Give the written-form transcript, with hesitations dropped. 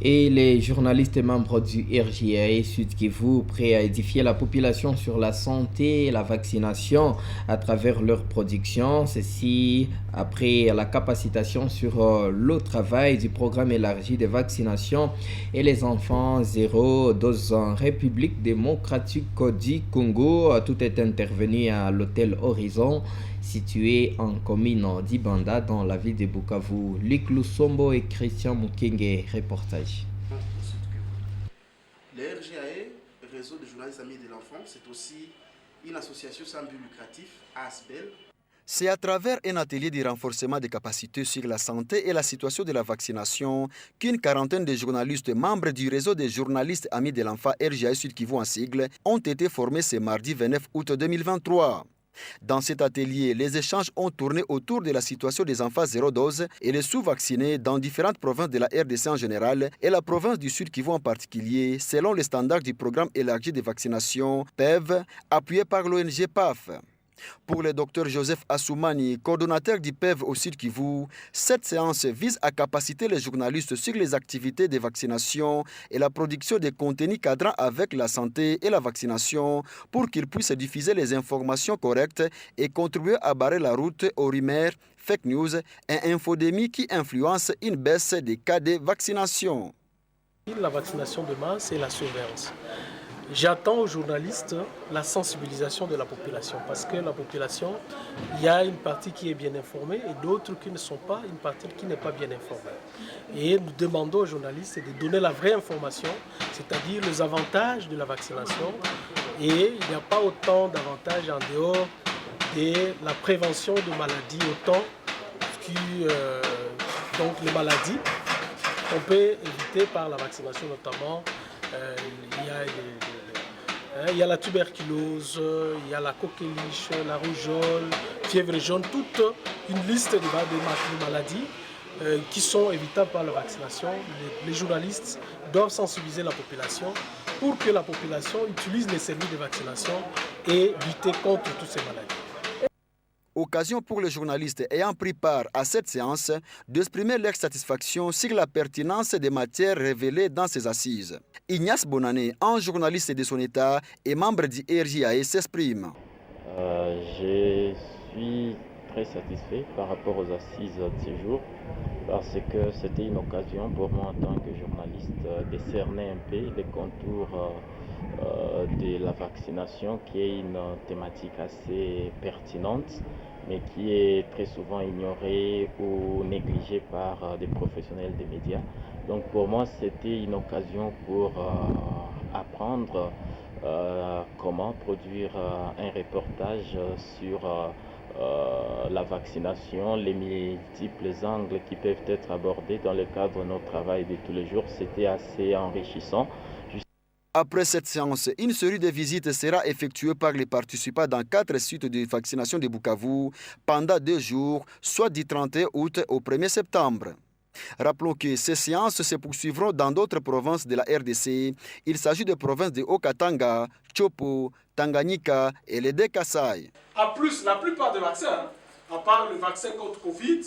Et les journalistes et membres du RJAE Sud Kivu prêts à édifier la population sur la santé et la vaccination à travers leur production. Ceci après la capacitation sur le travail du programme élargi de vaccination et les enfants 0 dose en République démocratique du Congo. Tout est intervenu à l'hôtel Horizon situé en commune d'Ibanda dans la ville de Bukavu. Luc Lusombo et Christian Mukenge, reportage. Le RJAE, Réseau des journalistes amis de l'enfant, c'est aussi une association sans but lucratif, ASBEL. C'est à travers un atelier de renforcement des capacités sur la santé et la situation de la vaccination qu'une quarantaine de journalistes membres du réseau des journalistes amis de l'enfant RJAE Sud Kivu en sigle ont été formés ce mardi 29 août 2023. Dans cet atelier, les échanges ont tourné autour de la situation des enfants 0 dose et les sous-vaccinés dans différentes provinces de la RDC en général et la province du Sud Kivu en particulier, selon les standards du programme élargi de vaccination PEV, appuyé par l'ONG PAF. Pour le docteur Joseph Assoumani, coordonnateur du PEV au Sud Kivu, cette séance vise à capaciter les journalistes sur les activités de vaccination et la production de contenus cadrant avec la santé et la vaccination pour qu'ils puissent diffuser les informations correctes et contribuer à barrer la route aux rumeurs, fake news et infodémies qui influencent une baisse des cas de vaccination. La vaccination de masse et la surveillance. J'attends aux journalistes la sensibilisation de la population parce que la population, il y a une partie qui est bien informée et d'autres qui ne sont pas, une partie qui n'est pas bien informée. Et nous demandons aux journalistes de donner la vraie information, c'est-à-dire les avantages de la vaccination. Et il n'y a pas autant d'avantages en dehors de la prévention de maladies, autant que donc les maladies qu'on peut éviter par la vaccination notamment. Il y a la tuberculose, il y a la coqueluche, la rougeole, fièvre jaune, toute une liste de maladies qui sont évitables par la vaccination. Les journalistes doivent sensibiliser la population pour que la population utilise les services de vaccination et lutter contre toutes ces maladies. Occasion pour les journalistes ayant pris part à cette séance d'exprimer leur satisfaction sur la pertinence des matières révélées dans ces assises. Ignace Bonané, un journaliste de son état et membre du RJAE, s'exprime. Je suis très satisfait par rapport aux assises de ce jour parce que c'était une occasion pour moi en tant que journaliste de cerner un peu les contours de la vaccination qui est une thématique assez pertinente mais qui est très souvent ignorée ou négligée par des professionnels des médias. Donc pour moi c'était une occasion pour apprendre comment produire un reportage sur la vaccination, les multiples angles qui peuvent être abordés dans le cadre de notre travail de tous les jours. C'était assez enrichissant. Après cette séance, une série de visites sera effectuée par les participants dans 4 sites de vaccination de Bukavu pendant 2 jours, soit du 31 août au 1er septembre. Rappelons que ces séances se poursuivront dans d'autres provinces de la RDC. Il s'agit des provinces de Haut-Katanga, Chopo, Tanganyika et les Kasai. En plus, la plupart des vaccins, à part le vaccin contre Covid,